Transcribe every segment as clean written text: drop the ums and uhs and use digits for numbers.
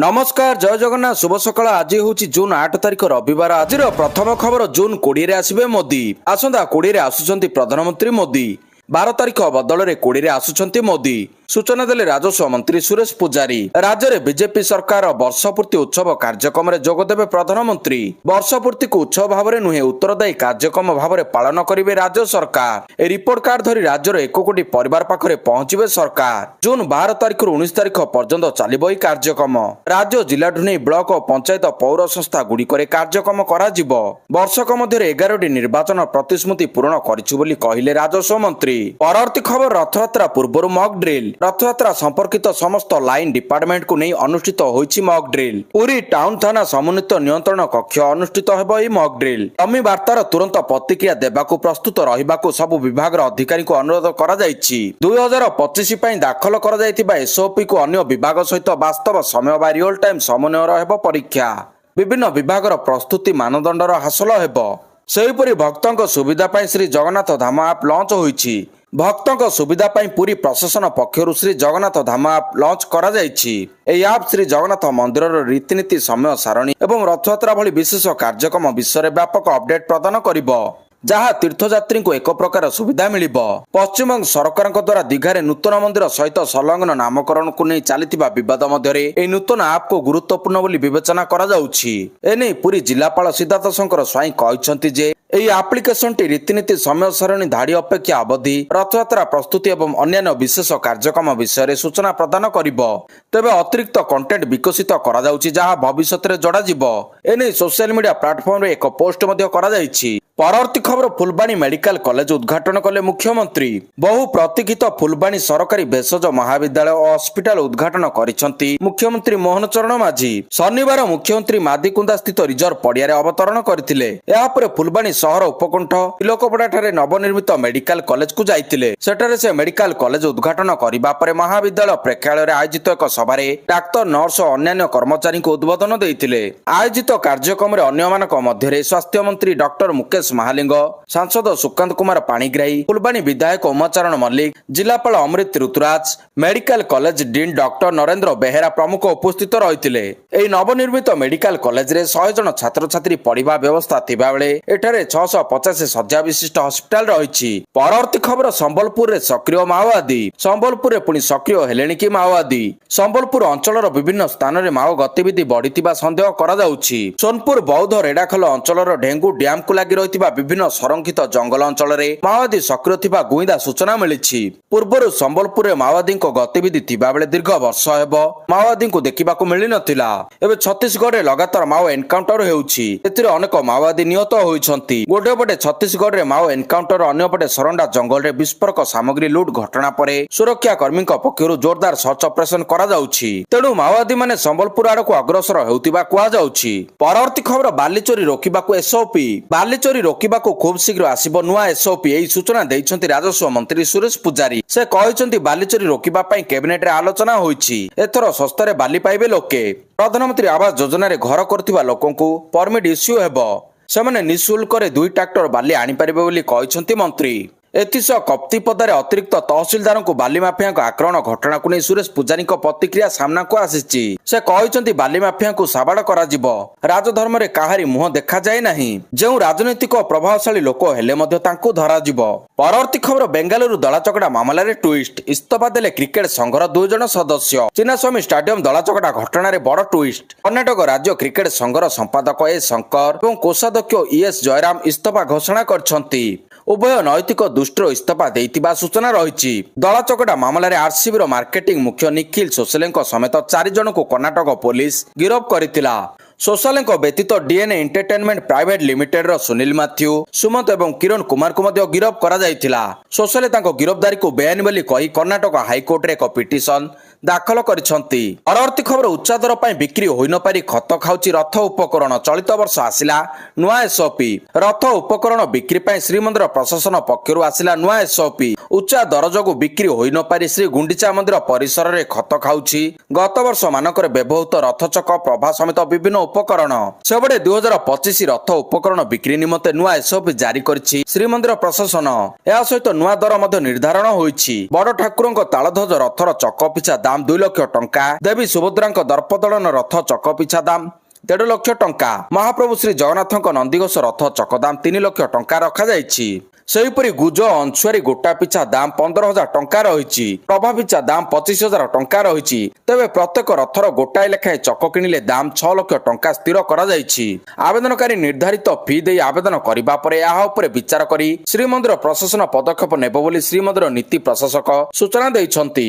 नमस्कार जय जगन्नाथ शुभ सकाळ। आज हूँ जून 8 तारिख रविवार। आज प्रथम खबर जून 20 आसवे मोदी। आसंता 20 आसुचंती प्रधानमंत्री मोदी। 12 तारिख बदल में 20 आसुचंती मोदी। सूचना देले राजस्व मंत्री सुरेश पुजारी। राज्य में बीजेपी सरकार वर्षपूर्ति उत्सव कार्यक्रम में जोगदेवे प्रधानमंत्री। वर्षपूर्ति को उत्सव भाव में नुहे उत्तरदायी कार्यक्रम भाव में पालन करेंगे राज्य सरकार। ए रिपोर्ट कार्ड धरी राज्यर 1 कोटी परिवार पाखरे पहुंचे सरकार। जून 12 तारिख 19 तारिख पर्यंत चलिब यह कार्यक्रम। राज्य जिला ढुने ब्लॉक और पंचायत पौर संस्था गुड़िक कार्यक्रम कराजिब। वर्षक मध्य 11टी निर्वाचन प्रतिश्रुति पूरण करिले राजस्व मंत्री। परवर्ती खबर रथयात्रा पूर्व मॉक ड्रिल। रथयात्रा संपर्कित समस्त लाइन डिपार्टमेंट को नहीं अनुष्ठित होइछि मॉक ड्रिल। पुरी टाउन थाना समन्वित नियंत्रण कक्ष अनुष्ठित हेबो ई मॉक ड्रिल। अमी वार्तार तुरंत प्रतिक्रिया देबाकू प्रस्तुत रहिबाकू सब विभाग अधिकारी को अनुरोध करा जायछि। 2025 पई दाखल करा जायतिबा एसओपी को अन्य विभाग सहित वास्तव समय बा रियल टाइम समन्वय हेबो परीक्षा। विभिन्न विभागर प्रस्तुति मानदंडर हासिल हेबो। सेहिपरि भक्तों सुविधा पई श्री जगन्नाथ धाम ऐप लॉन्च होइछि। भक्तों सुविधा पई पूरी प्रशासन पक्षरु श्री जगन्नाथ धाम ऐप लॉन्च करा जायछि। एई ऐप श्री जगन्नाथ मंदिर रीतिनीति समय सारणी एवं रथयात्रा भली विशेष कार्यक्रम विषय में व्यापक अपडेट प्रदान करिबो, जहाँ तीर्थयात्री को एक प्रकार सुविधा मिलिबो। पश्चिमबंग सरकार द्वारा दीघारे नूतन मंदिर सहित संलग्न नामकरण को नहीं चलता विवाद मध्य ए नूतन ऐप को गुरुत्वपूर्ण बोली विवेचना करा जाउछि। एने पुरी जिलापाल सिद्धार्थ शंकर स्वाई कहते जे एई एप्लिकेशन टी रीतिनीति समय सारणी धाड़ी अपेक्षा अवधि रथयात्रा प्रस्तुति एवं अन्य विशेष कार्यक्रम विषय सूचना प्रदान करिबो। तेबे अतिरिक्त कंटेंट विकसित करा जाउछि जहाँ भविष्य में जोड़ा जिवो। एने सोशल मीडिया प्लेटफॉर्म रे एक पोस्ट मध्य करा जाइछि। परवर्ती खबर फुलबाणी मेडिकल कॉलेज उद्घाटन कले मुख्यमंत्री। बहु प्रतीक्षित फुलबाणी सरकारी भेषज महाविद्यालय और हॉस्पिटल उद्घाटन करिसंती मुख्यमंत्री मोहन चरण माझी। शनिवार मुख्यमंत्री मादीकुंदा स्थित रिजर्व पड़िया अवतरण करथिले। यापर फुलबाणी सहर उपकंठ तिलकपड़ा ठारे नवनिर्मित मेडिकल कॉलेज को जाइतिले। सेठारे से मेडिकल कॉलेज उद्घाटन करिबा परे महाविद्यालय प्रेक्षालय रे आयोजित एक सभारे डाक्तर नर्स और अन्य कर्मचारी को उद्बोधन देइतिले। आयोजित कार्यक्रम रे अन्य मानक मध्य स्वास्थ्य मंत्री डॉक्टर मुकेश महालिंग, सांसद सुकांत कुमार पाणिग्राही, फुलबाणी विधायक उमाचरण मल्लिक, जिलापाल Amrit Rituraj, medical college dean doctor Narendra Behera प्रमुख उपस्थित रहिथिले। एई नवनिर्मित मेडिकल कॉलेज रे 100 जन छात्र छात्री पढ़िबा व्यवस्था थिबा बेले एठारे 650 शଯ୍या विशिष्ट हॉस्पिटल रहिछि। परवर्ती खबर संबलपुर रे सक्रिय माओवादी। संबलपुर रे पुनी सक्रिय हेलेनी कि माओवादी। संबलपुर अंचलर विभिन्न स्थान रे माओ गतिविधि बढ़िथिबा संदेह करा जाउछि। सोनपुर बौद्ध रेडाखल अंचलर ढेंगु डैम को लागि रहिथिबा विभिन्न संरक्षित जंगल अंचल रे माओवादी सक्रिय थिबा गुइंदा सूचना मिलिछि। पूर्वरु संबलपुर रे माओवादी को गतिविधि थिबा बेले दीर्घ वर्ष हेबो माओवादी को देखिबाकू मिलि नथिला। एबे छत्तीसगढ़ रे लगातार माओ एनकाउंटर हेउछि। एथिरे अनेक माओवादी निहत होइछंती। गोटे पटे छत्तीसगढ़ रे माओ एनकाउंटर, अन्य पटे सरंडा जंगल रे विस्फोरक सामग्री लूट घटना परे सुरक्षा कर्मी पक्षरु जोरदार सर्च ऑपरेशन करा जाउछि। तेणु माओवादी माने संबलपुर आड़ को अग्रसर हेउतिबा कुआ जाउछि। परवर्ती खबर बाली चोरी रोकिबाकू एसओपी। बाली चोरी रोकिबाकू खूब शीघ्र आसिबो नुआ एसओपी। एई सूचना दैछंती राजस्व मंत्री सुरेश पुजारी। से कहैछंती बाली चोरी रोकिबा पई कैबिनेट रे आलोचना होइछि। एथरो सस्तारे बाली पाइबे लोके। प्रधानमंत्री आवास योजना रे घर करथिबा लोकंकू परमिट इश्यू हेबो। सेमाने निःशुल्क 2 ट्रैक्टर बाली आनी पारिबे बोली कहैछंती मंत्री। एथिसह कप्तिपदारे अतिरिक्त तहसीलदार को बाली माफिया आक्रमण घटना को नहीं सुरेश पुजारी प्रतिक्रिया सामना को आसी। से कहते बाली माफिया को साबाड़ कराजिबो। राजधर्म रे काहारी मुह देखा जाए नहीं। जो राजनैतिक प्रभावशाली लोक हेले मध्य तांकू धराजिबो। परवर्ती खबर बेंगालुरु दलाचकड़ा मामला रे ट्विस्ट। इस्तीफा देले क्रिकेट संघर 2 जन सदस्य। चिन्नास्वामी स्टेडियम दलाचकड़ा घटना रे बड़ ट्विस्ट। कर्णाटक राज्य क्रिकेट संघर संपादक ए शंकर और कोषाध्यक्ष ईएस जयराम इस्तीफा घोषणा करछंती। उभय नैतिक दुष्टर इस्तीफा देइतिबा सूचना रहिछि। दलाचकड़ा मामला रे आरसीबी रो मार्केटिंग मुख्य निखिल सोशलेंको समेत 4 जन को कर्णाटक पुलिस गिरफ्त करथिला। सोशलेंको व्यतीत डीएनए एंटरटेनमेंट प्राइवेट लिमिटेड रो सुनील मैथ्यू, सुमंत एवं किरण कुमार को मध्य गिरफ्त करा जायतिला। सोशले तांको गिरफ्तारी को बेआईन बोली कही कर्णाटक हाईकोर्ट रे एक पिटिशन दाखल करिसंती। परवर्ती खबर उच्च दर पई बिक्री होई न पारी खत खाउची रथ उपकरण। चलित वर्ष आसिला नुआ एसओपी। रथ उपकरण बिक्री पई श्रीमंदिर प्रशासन पक्षरु आसिला नुआ एसओपी। उच्च दर जोगु बिक्री होई न पारी श्री गुंडीचा मंदिर परिसर रे खत खाउची। गत वर्ष मानकर व्यवहृत रथचक प्रभा समेत विभिन्न उपकरण। सेबडे 2025 रथ उपकरण बिक्री निमंते नुआ एसओपी जारी करिछि श्रीमंदिर प्रशासन। या सहित नुआ दर मध्य निर्धारण होईछि। बड़ ठाकुरଙ୍କ तालध्वज रथर चक पिछा ଦାମ 2 ଲକ୍ଷ ଟଙ୍କା। ଦେବୀ ସୁଭଦ୍ରାଙ୍କ ଦର୍ପଦଳନ ରଥ ଚକ ପିଛା ଦାମ 1.5 ଲକ୍ଷ ଟଙ୍କା। ମହାପ୍ରଭୁ ଶ୍ରୀ ଜଗନ୍ନାଥଙ୍କ ନନ୍ଦିଘୋଷ ରଥ ଚକ ଦାମ 3 ଲକ୍ଷ ଟଙ୍କା ରଖାଯାଇଛି। ସେହିପରି ଗୁଜ ଅଂଶୁଆରୀ ଗୋଟା ପିଛା ଦାମ 15,000 ଟଙ୍କା ରହିଛି। ପ୍ରଭା ପିଛା ଦାମ 25,000 ଟଙ୍କା ରହିଛି। ତେବେ ପ୍ରତ୍ୟେକ ରଥର ଗୋଟାଏ ଲେଖାଏଁ ଚକ କିଣିଲେ ଦାମ 6 ଲକ୍ଷ ଟଙ୍କା ସ୍ଥିର କରାଯାଇଛି। ଆବେଦନକାରୀ ନିର୍ଦ୍ଧାରିତ ଫି ଦେଇ ଆବେଦନ କରିବା ପରେ ଏହା ଉପରେ ବିଚାର କରି ଶ୍ରୀମନ୍ଦିର ପ୍ରଶାସନ ପଦକ୍ଷେପ ନେବ ବୋଲି ଶ୍ରୀମନ୍ଦିର ନୀତି ପ୍ରଶାସକ ସୂଚନା ଦେଇଛନ୍ତି।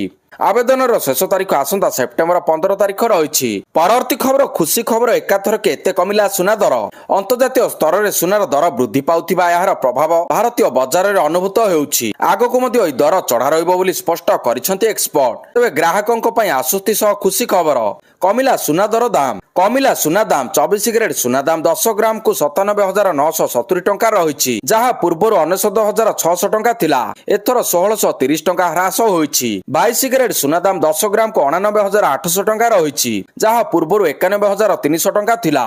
ଆବେଦନର ଶେଷ ତାରିଖ ଆସନ୍ତା ସେପ୍ଟେମ୍ବର 15 ତାରିଖ ରହିଛି। ପରବର୍ତ୍ତୀ ଖବର ଖୁସି ଖବର ଏକାଥରକେ ଏତେ କମିଲା ସୁନା ଦର। ଅନ୍ତର୍ଜାତୀୟ ସ୍ତରରେ ସୁନାର ଦର ବୃଦ୍ଧି ପାଉଥିବା ଏହାର ପ୍ରଭାବ ଭାରତୀୟ ବଜାରରେ ଅନୁଭୂତ ହେଉଛି। ଆଗକୁ ମଧ୍ୟ ଏହି ଦର ଚଢା ରହିବ ବୋଲି ସ୍ପଷ୍ଟ କରିଛନ୍ତି ଏକ୍ସପର୍ଟ। ତେବେ ଗ୍ରାହକଙ୍କ ପାଇଁ ଆଶ୍ୱସ୍ତି ସହ ଖୁସି ଖବର। କମିଲା ସୁନା ଦର ଦାମ। କମିଲା ସୁନା ଦାମ 24 କ୍ୟାରେଟ ସୁନା ଦାମ 10 ଗ୍ରାମକୁ 97,970 ଟଙ୍କା ରହିଛି, ଯାହା ପୂର୍ବରୁ 99,600 ଟଙ୍କା ଥିଲା। ଏଥର 1,630 ଟଙ୍କା ହ୍ରାସ ହୋଇଛି। 22 କ୍ୟାରେଟ ସୁନା ଦାମ 10 ଗ୍ରାମକୁ 99,800 ଟଙ୍କା ରହିଛି, ଯାହା ପୂର୍ବରୁ 91,300 ଟଙ୍କା ଥିଲା।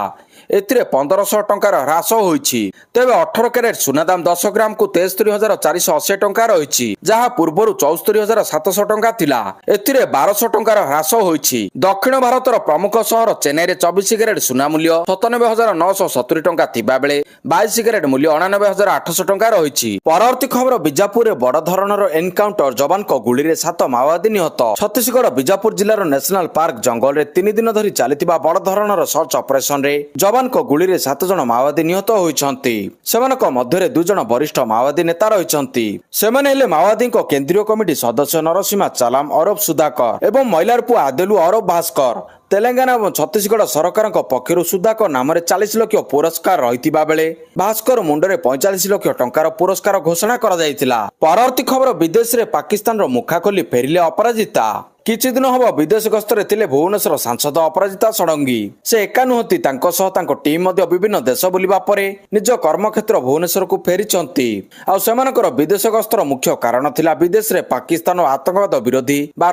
ଏଥିରେ 1,500 ଟଙ୍କାର ହ୍ରାସ ହୋଇଛି। ତେବେ 18 କ୍ୟାରେଟ ସୁନା ଦାମ 10 ଗ୍ରାମକୁ 73,480 ଟଙ୍କା ରହିଛି, ଯାହା ପୂର୍ବରୁ 74,700 ଟଙ୍କା ଥିଲା। ଏଥିରେ 1,200 ଟଙ୍କାର ହ୍ରାସ ହୋଇଛି। ଦକ୍ଷିଣ ଭାରତର ପ୍ରମୁଖ ସହର ଚେନ୍ନାଇରେ 24 କ୍ୟାରେଟ ସୁନା ମୂଲ୍ୟ 97,970 ଟଙ୍କା ଥିବା ବେଳେ 22 କ୍ୟାରେଟ ମୂଲ୍ୟ 99,800 ଟଙ୍କା ରହିଛି। ପରବର୍ତ୍ତୀ ଖବର ବିଜାପୁରରେ ବଡ଼ ଧରଣର ଏନକାଉଣ୍ଟର, ଯବାନଙ୍କ ଗୁଳିରେ 7 ମାଓବାଦୀ ନିହତ। ଛତିଶଗଡ଼ ବିଜାପୁର ଜିଲ୍ଲାର ନ୍ୟାସନାଲ ପାର୍କ ଜଙ୍ଗଲରେ 3 ଦିନ ଧରି ଚାଲିଥିବା ବଡ଼ ଧରଣର ସର୍ଚ୍ଚ ଅପରେସନରେ ଯବାନଙ୍କ ଗୁଳିରେ 7 ଜଣ ମାଓବାଦୀ ନିହତ ହୋଇଛନ୍ତି। ସେମାନଙ୍କ ମଧ୍ୟରେ 2 ଜଣ ବରିଷ୍ଠ ମାଓବାଦୀ ନେତା ରହିଛନ୍ତି। ସେମାନେ ହେଲେ ମାଓବାଦୀଙ୍କ କେନ୍ଦ୍ରୀୟ କମିଟି ସଦସ୍ୟ ନରସିଂହା ଚାଲାମ ଅରଫ ସୁଧାକର ଏବଂ ମଇଲାରପୁର ଆଦେଲୁ ଅରଫ ଭାସ୍କର। ତେଲେଙ୍ଗାନା ଏବଂ ଛତିଶଗଡ଼ ସରକାରଙ୍କ ପକ୍ଷରୁ ସୁଧାକର ନାମରେ 40 ଲକ୍ଷ ପୁରସ୍କାର ରହିଥିବା ବେଳେ ଭାସ୍କର ମୁଣ୍ଡରେ 45 ଲକ୍ଷ ଟଙ୍କାର ପୁରସ୍କାର ଘୋଷଣା କରାଯାଇଥିଲା। ପରବର୍ତ୍ତୀ ଖବର ବିଦେଶରେ ପାକିସ୍ତାନର ମୁଖା ଖୋଲି ଫେରିଲେ ଅପରାଜିତା। କିଛି ଦିନ ହେବ ବିଦେଶ ଗସ୍ତରେ ଥିଲେ ଭୁବନେଶ୍ୱର ସାଂସଦ ଅପରାଜିତା ଷଡ଼ଙ୍ଗୀ। ସେ ଏକା ନୁହନ୍ତି, ତାଙ୍କ ସହ ତାଙ୍କ ଟିମ୍ ମଧ୍ୟ ବିଭିନ୍ନ ଦେଶ ବୁଲିବା ପରେ ନିଜ କର୍ମକ୍ଷେତ୍ର ଭୁବନେଶ୍ୱରକୁ ଫେରିଛନ୍ତି। ଆଉ ସେମାନଙ୍କର ବିଦେଶ ଗସ୍ତର ମୁଖ୍ୟ କାରଣ ଥିଲା ବିଦେଶରେ ପାକିସ୍ତାନ ଓ ଆତଙ୍କବାଦ ବିରୋଧୀ ବାର୍ତ୍ତା